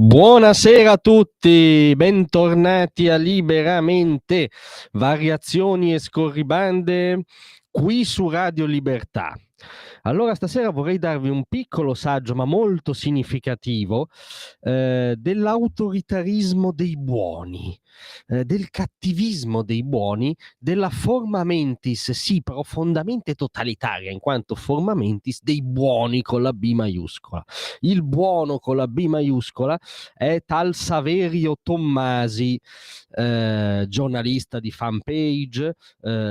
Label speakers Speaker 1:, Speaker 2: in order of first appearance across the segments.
Speaker 1: Buonasera a tutti, bentornati a Liberamente, variazioni e scorribande qui su Radio Libertà. Allora, stasera vorrei darvi un piccolo saggio, ma molto significativo, dell'autoritarismo dei buoni, del cattivismo dei buoni, della forma mentis, sì, profondamente totalitaria, in quanto forma mentis dei buoni con la B maiuscola. Il buono con la B maiuscola è tal Saverio Tommasi, giornalista di Fanpage,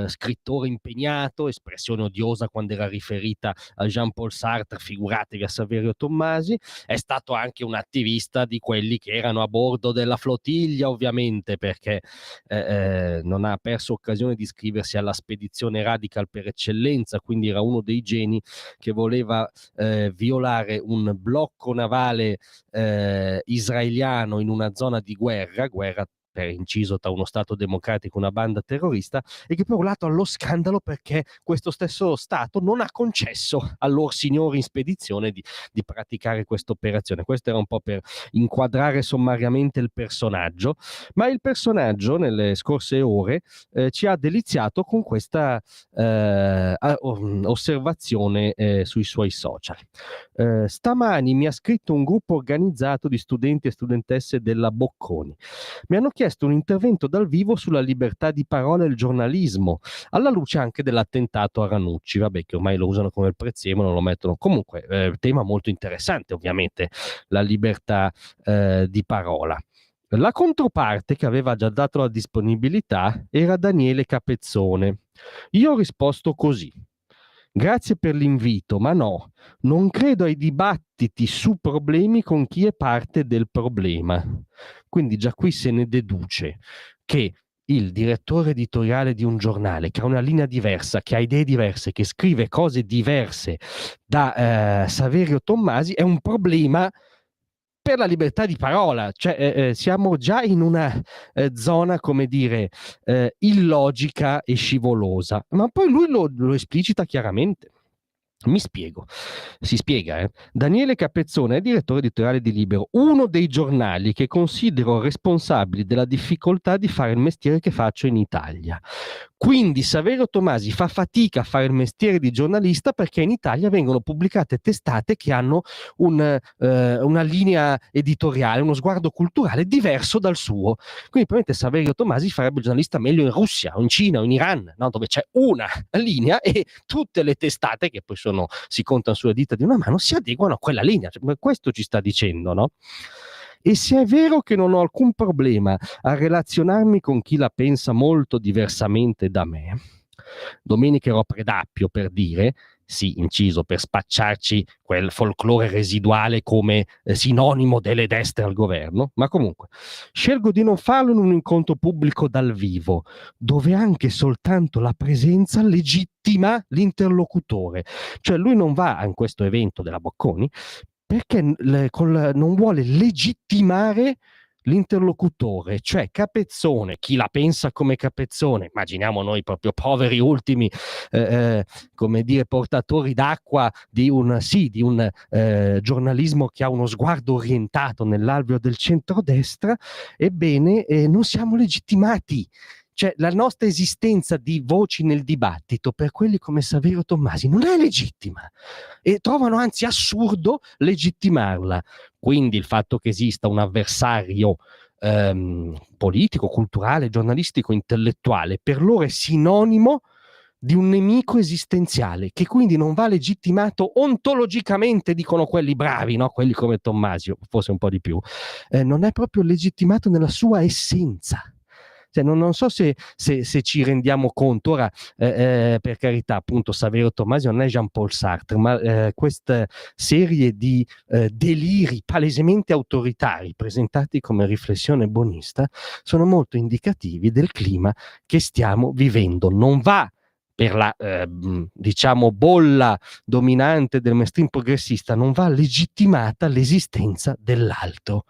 Speaker 1: scrittore impegnato, espressione odiosa quando era riferita a Jean-Paul Sartre, figuratevi a Saverio Tommasi. È stato anche un attivista di quelli che erano a bordo della flottiglia, ovviamente, perché non ha perso occasione di iscriversi alla spedizione Radical per eccellenza, quindi era uno dei geni che voleva violare un blocco navale israeliano in una zona di guerra per inciso tra uno Stato democratico e una banda terrorista, e che poi è urlato allo scandalo perché questo stesso Stato non ha concesso al loro signore in spedizione di praticare questa operazione. Questo era un po' per inquadrare sommariamente il personaggio, ma il personaggio nelle scorse ore ci ha deliziato con questa osservazione sui suoi social. Stamani mi ha scritto un gruppo organizzato di studenti e studentesse della Bocconi. Mi hanno chiesto un intervento dal vivo sulla libertà di parola e il giornalismo, alla luce anche dell'attentato a Ranucci, vabbè, che ormai lo usano come prezzemolo, non lo mettono. Comunque, tema molto interessante, ovviamente, la libertà di parola. La controparte, che aveva già dato la disponibilità, era Daniele Capezzone. Io ho risposto così: grazie per l'invito, ma no, non credo ai dibattiti su problemi con chi è parte del problema. Quindi già qui se ne deduce che il direttore editoriale di un giornale che ha una linea diversa, che ha idee diverse, che scrive cose diverse da Saverio Tommasi è un problema per la libertà di parola. Cioè siamo già in una zona, come dire, illogica e scivolosa, ma poi lui lo esplicita chiaramente. Mi spiego, si spiega. Daniele Capezzone è direttore editoriale di Libero, uno dei giornali che considero responsabili della difficoltà di fare il mestiere che faccio in Italia. Quindi Saverio Tommasi fa fatica a fare il mestiere di giornalista perché in Italia vengono pubblicate testate che hanno una linea editoriale, uno sguardo culturale diverso dal suo. Quindi probabilmente Saverio Tommasi farebbe il giornalista meglio in Russia, o in Cina, o in Iran, no? Dove c'è una linea e tutte le testate, che poi si contano sulle dita di una mano, si adeguano a quella linea. Cioè, questo ci sta dicendo, no? E se è vero che non ho alcun problema a relazionarmi con chi la pensa molto diversamente da me, domenica ero a Predappio, per dire, sì, inciso, per spacciarci quel folklore residuale come sinonimo delle destre al governo, ma comunque scelgo di non farlo in un incontro pubblico dal vivo, dove anche soltanto la presenza legittima l'interlocutore. Cioè lui non va in questo evento della Bocconi perché non vuole legittimare l'interlocutore, cioè Capezzone, chi la pensa come Capezzone, immaginiamo noi proprio poveri ultimi, come dire, portatori d'acqua di un giornalismo che ha uno sguardo orientato nell'alveo del centrodestra, ebbene non siamo legittimati. Cioè la nostra esistenza di voci nel dibattito per quelli come Saverio Tommasi non è legittima e trovano anzi assurdo legittimarla. Quindi il fatto che esista un avversario politico, culturale, giornalistico, intellettuale, per loro è sinonimo di un nemico esistenziale che quindi non va legittimato ontologicamente, dicono quelli bravi, no? Quelli come Tommasio, forse un po' di più, non è proprio legittimato nella sua essenza. Cioè, non so se ci rendiamo conto. Ora, per carità, appunto, Saverio Tommasi non è Jean-Paul Sartre, ma questa serie di deliri palesemente autoritari presentati come riflessione buonista sono molto indicativi del clima che stiamo vivendo. Non va per la diciamo bolla dominante del mainstream progressista non va legittimata l'esistenza dell'altro.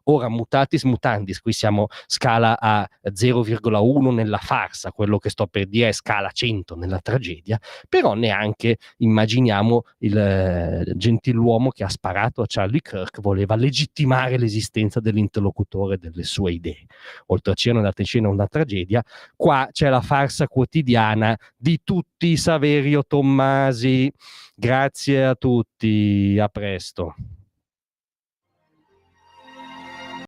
Speaker 1: Ora mutatis mutandis, qui siamo scala a 0,1 nella farsa, quello che sto per dire è scala 100 nella tragedia, però neanche immaginiamo il gentiluomo che ha sparato a Charlie Kirk voleva legittimare l'esistenza dell'interlocutore delle sue idee. Oltreoceano andata in scena una tragedia, qua c'è la farsa quotidiana di tutti i Saverio Tommasi. Grazie a tutti, a presto.